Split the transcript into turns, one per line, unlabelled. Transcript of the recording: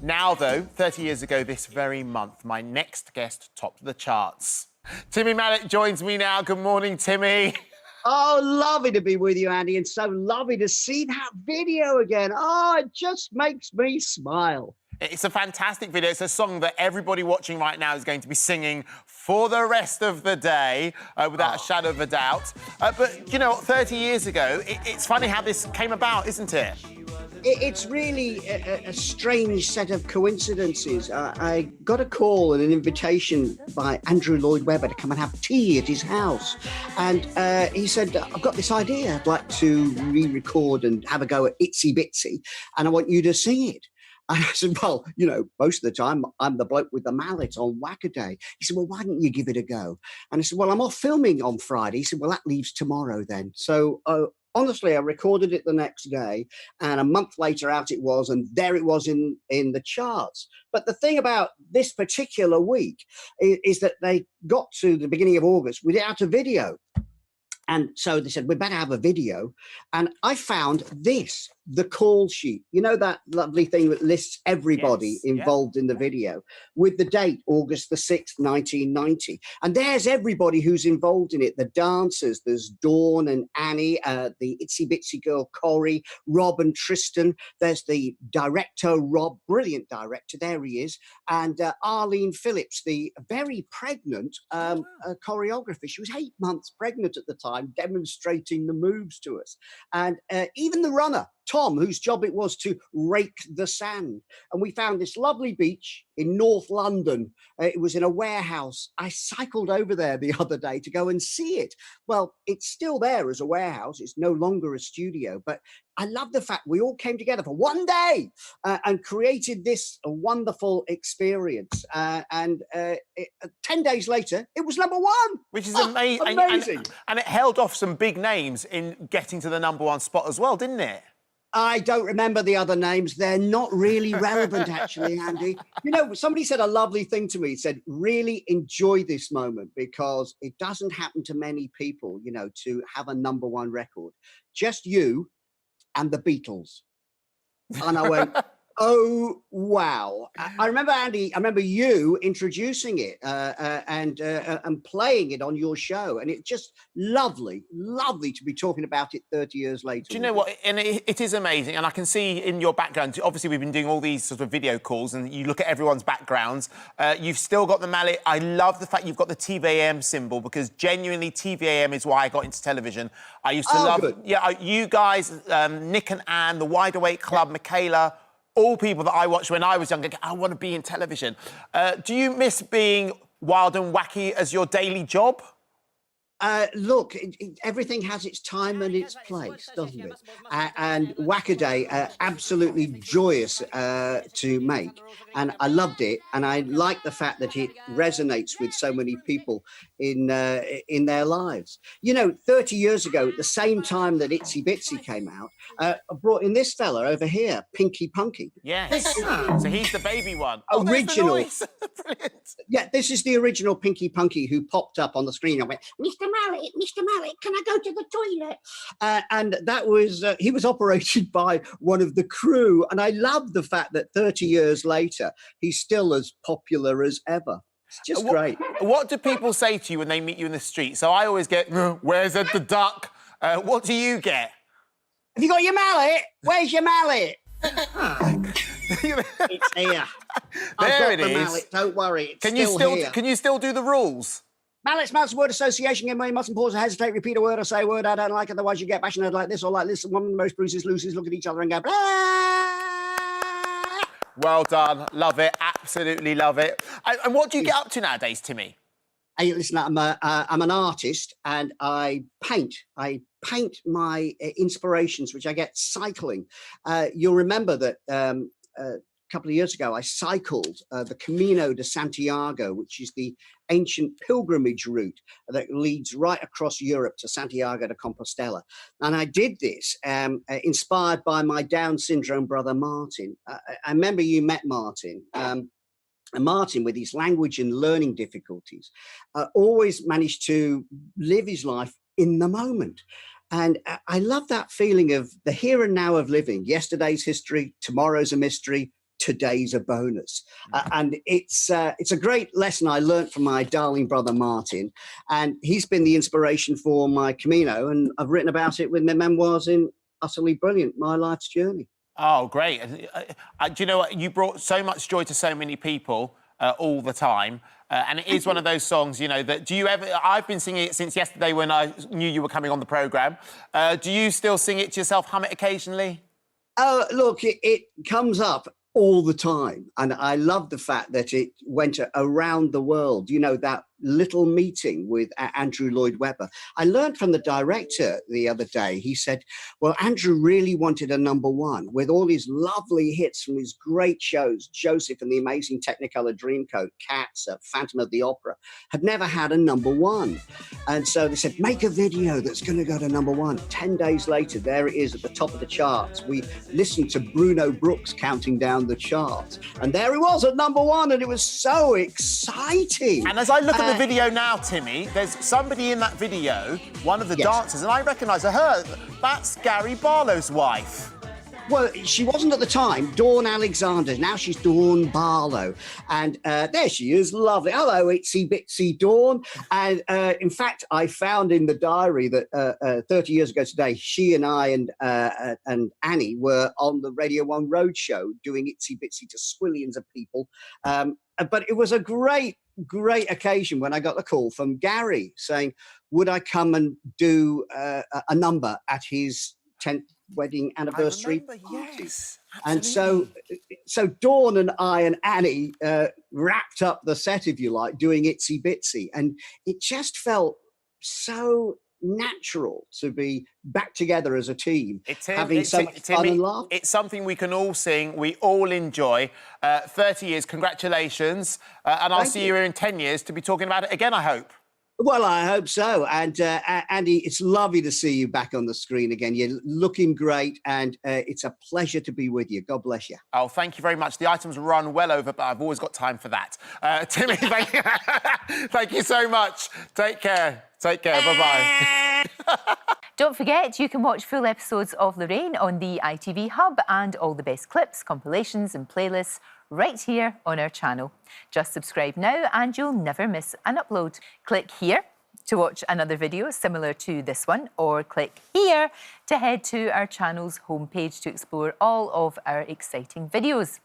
Now, though, 30 years ago this very month, my next guest topped the charts. Timmy Mallett joins me now. Good morning, Timmy.
Oh, lovely to be with you, Andy, and so lovely to see that video again. Oh, it just makes me smile.
It's a fantastic video. It's a song that everybody watching right now is going to be singing for the rest of the day, without a shadow of a doubt. But, you know, 30 years ago, it's funny how this came about, isn't it?
It's really a strange set of coincidences. I got a call and an invitation by Andrew Lloyd Webber to come and have tea at his house. And he said, I've got this idea. I'd like to re-record and have a go at Itsy Bitsy, and I want you to sing it. And I said, well, you know, most of the time I'm the bloke with the mallet on Wackaday. He said, well, why don't you give it a go? And I said, well, I'm off filming on Friday. He said, well, that leaves tomorrow then. So honestly, I recorded it the next day, and a month later out it was, and there it was in the charts. But the thing about this particular week is that they got to the beginning of August without a video. And so they said, we better have a video. And I found this, the call sheet. You know, that lovely thing that lists everybody involved in the video with the date, August the 6th, 1990. And there's everybody who's involved in it. The dancers, there's Dawn and Annie, the Itsy Bitsy girl, Corrie, Rob and Tristan. There's the director, Rob, brilliant director, there he is. And Arlene Phillips, the very pregnant choreographer. She was 8 months pregnant at the time, demonstrating the moves to us. And even the runner, Tom, whose job it was to rake the sand. And we found this lovely beach in North London. It was in a warehouse. I cycled over there the other day to go and see it. Well, it's still there as a warehouse. It's no longer a studio. But I love the fact we all came together for one day and created this wonderful experience. 10 days later, it was #1.
Which is amazing. And it held off some big names in getting to the #1 spot as well, didn't it?
I don't remember the other names. They're not really relevant, actually, Andy. You know, somebody said a lovely thing to me. He said, really enjoy this moment because it doesn't happen to many people, you know, to have a #1 record. Just you and the Beatles. And I went, oh, wow. I remember, Andy, I remember you introducing it and playing it on your show. And it's just lovely to be talking about it 30 years later.
Do you know what? And it is amazing. And I can see in your background, obviously we've been doing all these sort of video calls and you look at everyone's backgrounds. You've still got the mallet. I love the fact you've got the TVAM symbol because genuinely TVAM is why I got into television. I used to love...
Good.
Yeah, you guys, Nick and Anne, the Wide Awake Club, Michaela... all people that I watched when I was younger, I want to be in television. Do you miss being wild and wacky as your daily job?
Look, everything has its time and its place, doesn't it? And Wackaday, absolutely joyous to make. And I loved it. And I like the fact that it resonates with so many people in their lives. You know, 30 years ago, at the same time that Itsy Bitsy came out, I brought in this fella over here, Punky.
Yes. So he's the baby one.
Original.
Oh, brilliant.
Yeah, this is the original Punky who popped up on the screen. I went, Mr. Mallet, can I go to the toilet? And that was, he was operated by one of the crew. And I love the fact that 30 years later, he's still as popular as ever. It's just great.
What do people say to you when they meet you in the street? So I always get, where's Ed the duck? What do you get?
Have you got your mallet? Where's your mallet? It's here.
There it is.
Mallet, don't worry.
Can you still do the rules?
Mallet's mouse word association game where you mustn't pause or hesitate, repeat a word or say a word I don't like, otherwise you get passionate like this or like this. One of the most bruises looses look at each other and go, blah.
Well done. Love it. Absolutely love it. And what do you get up to nowadays, Timmy?
Hey, listen, I'm an artist and I paint. I paint my inspirations, which I get cycling. You'll remember that a couple of years ago, I cycled the Camino de Santiago, which is the ancient pilgrimage route that leads right across Europe to Santiago de Compostela. And I did this inspired by my Down syndrome brother, Martin. I remember you met Martin. And Martin, with his language and learning difficulties, always managed to live his life in the moment. And I love that feeling of the here and now of living. Yesterday's history, tomorrow's a mystery, today's a bonus. And it's a great lesson I learned from my darling brother, Martin. And he's been the inspiration for my Camino. And I've written about it with my memoirs in Utterly Brilliant, My Life's Journey.
Oh, great. Do you know what? You brought so much joy to so many people all the time. And it is one of those songs, you know, that do you ever... I've been singing it since yesterday when I knew you were coming on the programme. Do you still sing it to yourself, hum it occasionally?
Oh, look, it comes up all the time. And I love the fact that it went around the world. You know, that little meeting with Andrew Lloyd Webber. I learned from the director the other day, he said, well, Andrew really wanted a #1 with all his lovely hits from his great shows, Joseph and the Amazing Technicolor Dreamcoat, Cats, Phantom of the Opera, had never had a #1. And so they said, make a video that's going to go to #1. 10 days later, there it is at the top of the charts. We listened to Bruno Brooks counting down the charts. And there it was at #1, and it was so exciting.
And as I look at the video now, Timmy, there's somebody in that video, one of the dancers, and I recognise her. That's Gary Barlow's wife.
Well, she wasn't at the time, Dawn Alexander. Now she's Dawn Barlow. And there she is, lovely. Hello, Itsy Bitsy Dawn. And in fact, I found in the diary that 30 years ago today, she and I and Annie were on the Radio 1 Roadshow doing Itsy Bitsy to swillions of people. But it was a great occasion when I got the call from Gary saying, would I come and do a number at his 10th wedding anniversary party?
Yes,
and so Dawn and I and Annie wrapped up the set, if you like, doing Itsy Bitsy, and it just felt so natural to be back together as a team, having so much fun and laugh.
It's something we can all sing, we all enjoy. 30 years, congratulations, and I'll see you here in 10 years to be talking about it again, I hope.
Well, I hope so. And Andy, it's lovely to see you back on the screen again. You're looking great, and it's a pleasure to be with you. God bless you.
Oh, thank you very much. The items run well over, but I've always got time for that. Timmy, thank you so much. Take care. Take care. Bye-bye.
Don't forget, you can watch full episodes of Lorraine on the ITV Hub and all the best clips, compilations and playlists right here on our channel. Just subscribe now and you'll never miss an upload. Click here to watch another video similar to this one, or click here to head to our channel's homepage to explore all of our exciting videos.